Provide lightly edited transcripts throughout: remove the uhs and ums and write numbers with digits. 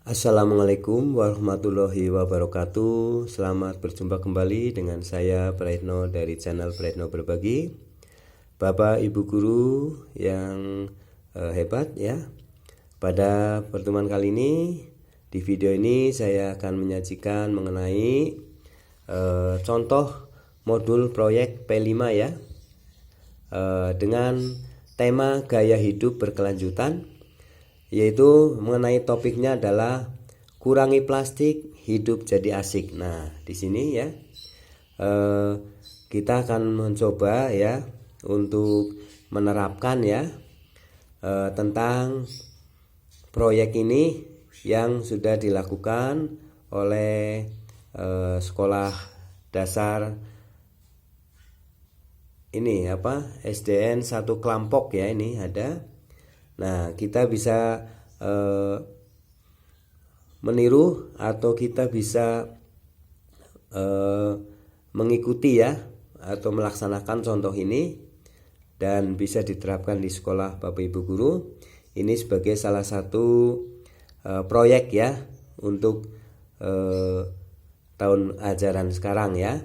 Assalamualaikum warahmatullahi wabarakatuh. Selamat berjumpa kembali dengan saya Praetno dari channel Praetno Berbagi. Bapak Ibu guru yang hebat ya. Pada pertemuan kali ini, di video ini saya akan menyajikan mengenai contoh modul proyek P5 ya, dengan tema gaya hidup berkelanjutan, yaitu mengenai topiknya adalah kurangi plastik, hidup jadi asik. Nah, di sini ya kita akan mencoba ya untuk menerapkan ya tentang proyek ini yang sudah dilakukan oleh sekolah dasar ini SDN 1 Klampok ya, ini ada. Nah, kita bisa meniru atau kita bisa mengikuti ya atau melaksanakan contoh ini dan bisa diterapkan di sekolah Bapak Ibu guru. Ini sebagai salah satu proyek ya untuk tahun ajaran sekarang ya.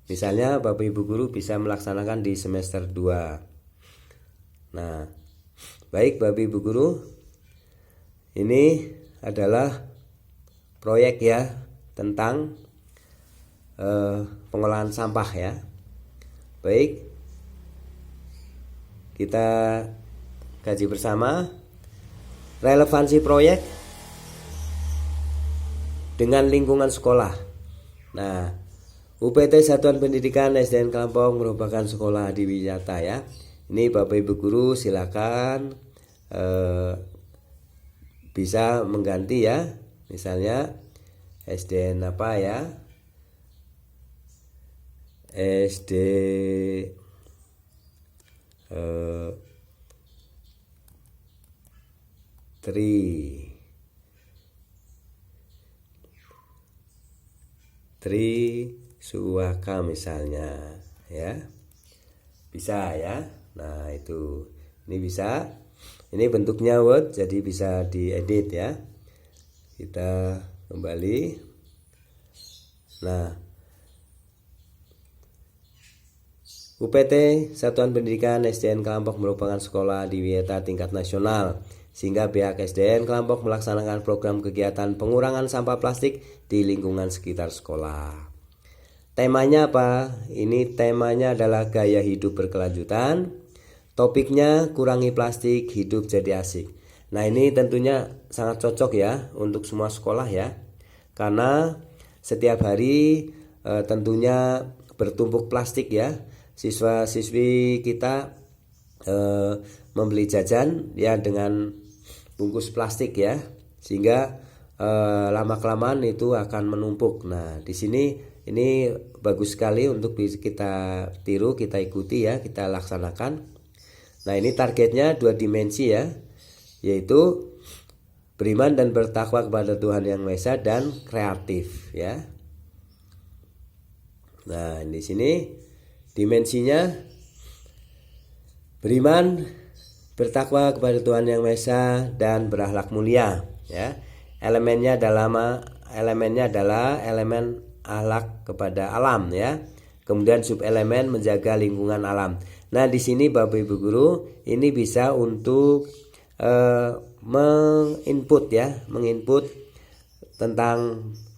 Misalnya Bapak Ibu guru bisa melaksanakan di semester 2. Nah, baik Bapak Ibu guru, ini adalah proyek ya tentang pengolahan sampah ya. Baik, kita kaji bersama relevansi proyek dengan lingkungan sekolah. Nah, UPT Satuan Pendidikan SDN Klampok merupakan sekolah adiwiyata ya. Ini Bapak Ibu guru silakan bisa mengganti ya, misalnya SDN apa ya, SD Tri Suwaka misalnya ya, bisa ya. Nah, ini bisa. Ini bentuknya Word, jadi bisa diedit ya. Kita kembali. Nah, UPT Satuan Pendidikan SDN Klampok merupakan sekolah adiwiyata tingkat nasional, sehingga pihak SDN Klampok melaksanakan program kegiatan pengurangan sampah plastik di lingkungan sekitar sekolah. Temanya apa? Ini temanya adalah gaya hidup berkelanjutan. Topiknya kurangi plastik, hidup jadi asik. Nah, ini tentunya sangat cocok ya untuk semua sekolah ya. Karena setiap hari tentunya bertumpuk plastik ya. Siswa-siswi kita membeli jajan ya dengan bungkus plastik ya. Sehingga lama-kelamaan itu akan menumpuk. Nah, di sini ini bagus sekali untuk kita tiru, kita ikuti ya, kita laksanakan. Nah, ini targetnya 2 dimensi ya, yaitu beriman dan bertakwa kepada Tuhan Yang Maha Esa dan kreatif ya. Nah, di sini dimensinya beriman, bertakwa kepada Tuhan Yang Maha Esa dan berakhlak mulia ya. Elemennya adalah elemen akhlak kepada alam ya. Kemudian subelemen menjaga lingkungan alam. Nah, di sini Bapak Ibu guru ini bisa untuk menginput tentang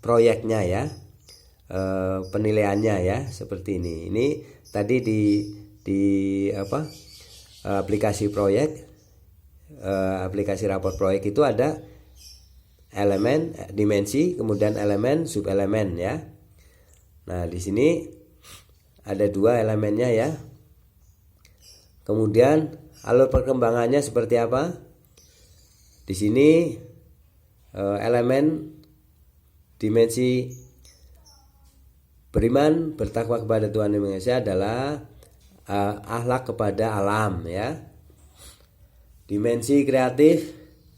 proyeknya ya, penilaiannya ya, seperti ini. Ini tadi di aplikasi proyek, aplikasi rapor proyek itu ada elemen, dimensi, kemudian elemen, subelemen ya. Nah, di sini ada 2 elemennya ya. Kemudian alur perkembangannya seperti apa? Di sini elemen dimensi beriman, bertakwa kepada Tuhan Yang Maha Esa adalah akhlak kepada alam ya. Dimensi kreatif,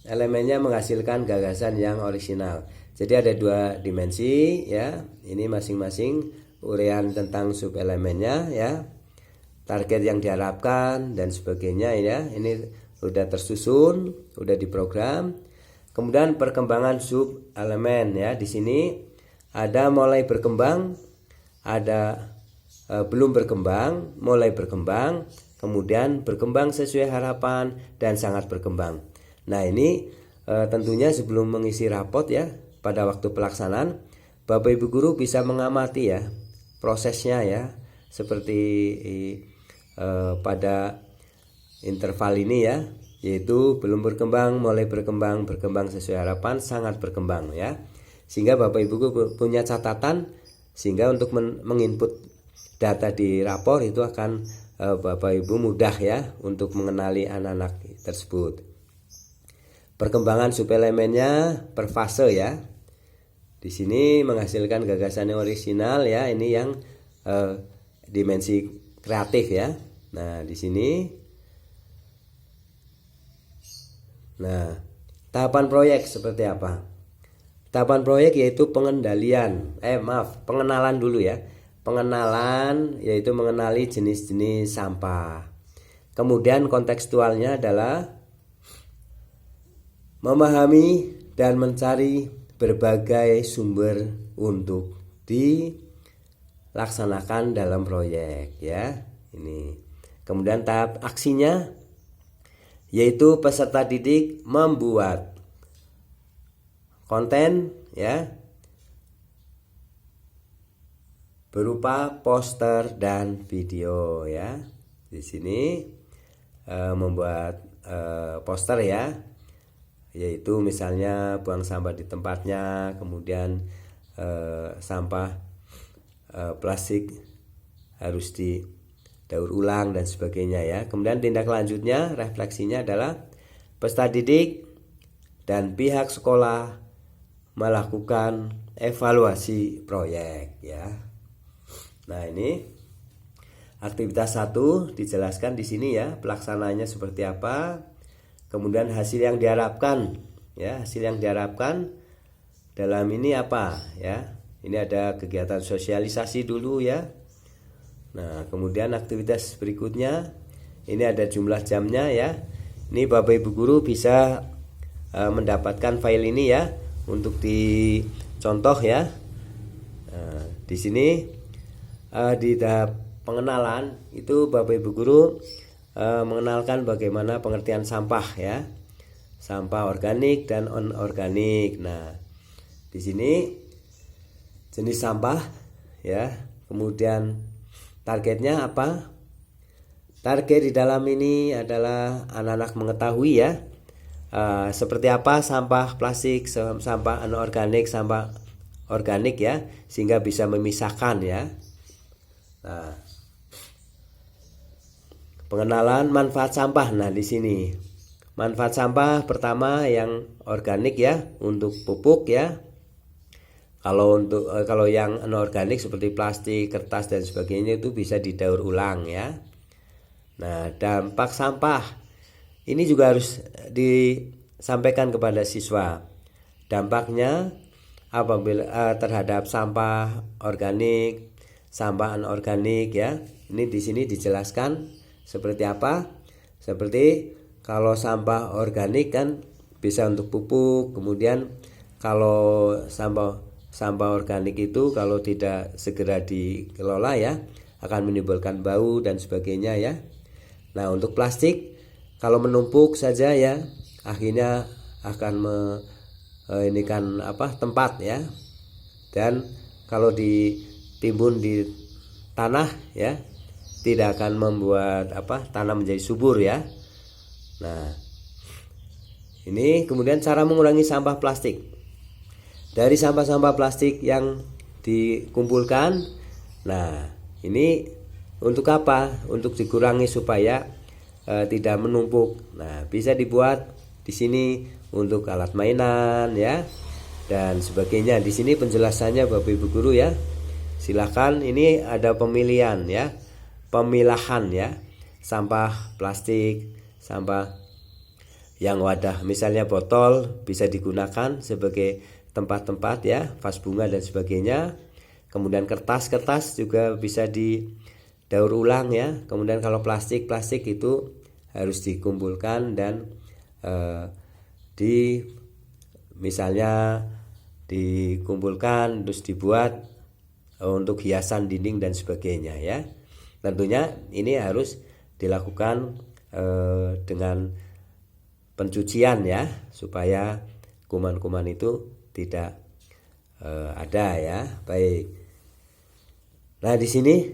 elemennya menghasilkan gagasan yang orisinal. Jadi ada 2 dimensi ya. Ini masing-masing uraian tentang subelemennya ya. Target yang diharapkan dan sebagainya ya. Ini sudah tersusun, sudah diprogram. Kemudian perkembangan sub elemen ya. Di sini ada mulai berkembang, ada belum berkembang, mulai berkembang, kemudian berkembang sesuai harapan, dan sangat berkembang. Nah ini tentunya sebelum mengisi rapot ya, pada waktu pelaksanaan Bapak Ibu Guru bisa mengamati ya prosesnya ya, seperti pada interval ini ya, yaitu belum berkembang, mulai berkembang, berkembang sesuai harapan, sangat berkembang ya. Sehingga Bapak Ibu punya catatan, sehingga untuk menginput data di rapor itu akan Bapak Ibu mudah ya untuk mengenali anak-anak tersebut. Perkembangan subelemennya per fase ya. Di sini menghasilkan gagasan yang orisinal ya, ini yang dimensi kreatif ya. Nah, di sini tahapan proyek seperti apa? Tahapan proyek yaitu pengenalan dulu ya. Pengenalan yaitu mengenali jenis-jenis sampah. Kemudian kontekstualnya adalah memahami dan mencari berbagai sumber untuk dilaksanakan dalam proyek ya. Ini. Kemudian tahap aksinya yaitu peserta didik membuat konten ya berupa poster dan video ya. Di sini membuat poster ya, yaitu misalnya buang sampah di tempatnya, kemudian sampah plastik harus didaur ulang dan sebagainya ya. Kemudian tindak lanjutnya, refleksinya adalah peserta didik dan pihak sekolah melakukan evaluasi proyek ya. Nah, ini aktivitas 1 dijelaskan di sini ya, pelaksanaannya seperti apa. Kemudian hasil yang diharapkan ya, hasil yang diharapkan dalam ini apa ya. Ini ada kegiatan sosialisasi dulu ya. Nah, kemudian aktivitas berikutnya ini ada jumlah jamnya ya. Ini Bapak Ibu Guru bisa mendapatkan file ini ya untuk dicontoh ya. Nah, di sini di tahap pengenalan itu Bapak Ibu Guru mengenalkan bagaimana pengertian sampah ya, sampah organik dan anorganik. Nah, di sini jenis sampah ya, kemudian targetnya apa? Target di dalam ini adalah anak-anak mengetahui ya seperti apa sampah plastik, sampah anorganik, sampah organik ya, sehingga bisa memisahkan ya. Nah, pengenalan manfaat sampah. Nah, di sini manfaat sampah pertama yang organik ya, untuk pupuk ya. Kalau yang anorganik seperti plastik, kertas dan sebagainya itu bisa didaur ulang ya. Nah, dampak sampah ini juga harus disampaikan kepada siswa. Dampaknya apabila terhadap sampah organik, sampah anorganik ya. Ini di sini dijelaskan seperti apa? Seperti kalau sampah organik kan bisa untuk pupuk, kemudian kalau sampah organik itu kalau tidak segera dikelola ya akan menimbulkan bau dan sebagainya ya. Nah, untuk plastik kalau menumpuk saja ya akhirnya akan tempat ya. Dan kalau ditimbun di tanah ya tidak akan membuat tanah menjadi subur ya. Nah, ini kemudian cara mengurangi sampah plastik. Dari sampah-sampah plastik yang dikumpulkan, nah ini untuk apa? Untuk dikurangi supaya tidak menumpuk. Nah, bisa dibuat di sini untuk alat mainan ya dan sebagainya. Di sini penjelasannya Bapak Ibu Guru ya. Silakan, ini ada pemilihan ya. Pemilahan ya. Sampah plastik, sampah yang wadah misalnya botol bisa digunakan sebagai tempat-tempat ya, vas bunga dan sebagainya. Kemudian kertas juga bisa didaur ulang ya. Kemudian kalau plastik itu harus dikumpulkan dan misalnya dikumpulkan terus dibuat untuk hiasan dinding dan sebagainya ya. Tentunya ini harus dilakukan dengan pencucian ya, supaya kuman-kuman itu tidak ada ya. Baik. Nah, di sini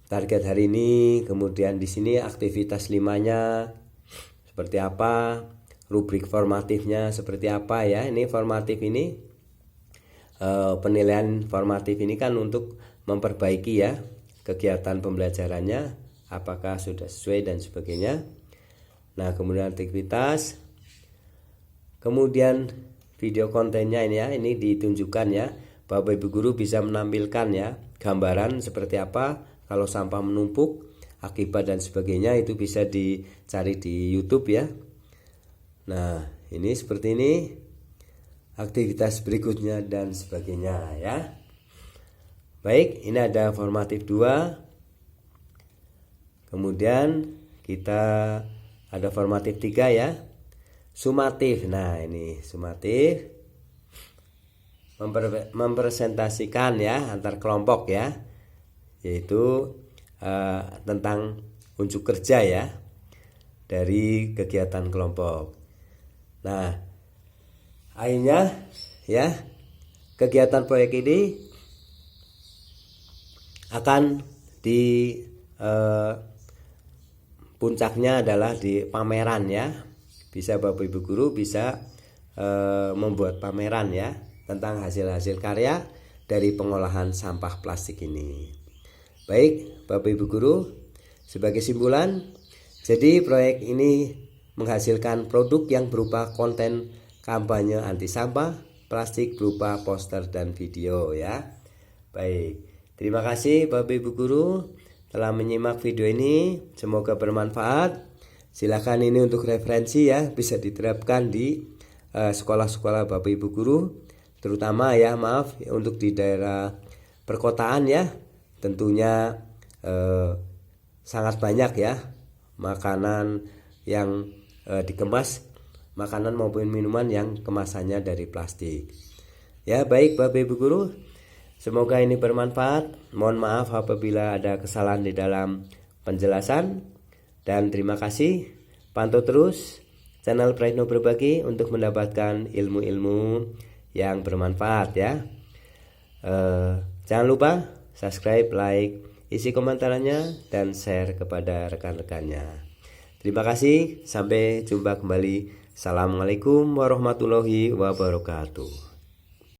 target hari ini, kemudian di sini aktivitas 5-nya seperti apa, rubrik formatifnya seperti apa ya. Ini formatif ini penilaian formatif ini kan untuk memperbaiki ya kegiatan pembelajarannya, apakah sudah sesuai dan sebagainya. Nah, kemudian aktivitas, kemudian video kontennya ini ya, ini ditunjukkan ya. Bapak Ibu guru bisa menampilkan ya gambaran seperti apa kalau sampah menumpuk, akibat dan sebagainya, itu bisa dicari di YouTube ya. Nah, ini seperti ini aktivitas berikutnya dan sebagainya ya. Baik, ini ada formatif 2. Kemudian kita ada formatif 3 ya. Sumatif. Nah, ini sumatif mempresentasikan ya antar kelompok ya, yaitu tentang unjuk kerja ya dari kegiatan kelompok. Nah, akhirnya ya kegiatan proyek ini akan di puncaknya adalah di pameran ya. Bisa Bapak Ibu guru bisa membuat pameran ya tentang hasil-hasil karya dari pengolahan sampah plastik ini. Baik, Bapak Ibu guru, sebagai simpulan, jadi proyek ini menghasilkan produk yang berupa konten kampanye anti sampah plastik berupa poster dan video ya. Baik, terima kasih Bapak Ibu guru telah menyimak video ini, semoga bermanfaat. Silakan ini untuk referensi ya, bisa diterapkan di sekolah-sekolah Bapak Ibu guru, terutama ya untuk di daerah perkotaan ya. Tentunya sangat banyak ya makanan yang dikemas, makanan maupun minuman yang kemasannya dari plastik. Ya, baik Bapak Ibu guru, semoga ini bermanfaat. Mohon maaf apabila ada kesalahan di dalam penjelasan, dan terima kasih. Pantau terus channel Praitno Berbagi untuk mendapatkan ilmu-ilmu yang bermanfaat ya. Jangan lupa subscribe, like, isi komentarnya, dan share kepada rekan-rekannya. Terima kasih, sampai jumpa kembali. Assalamualaikum warahmatullahi wabarakatuh.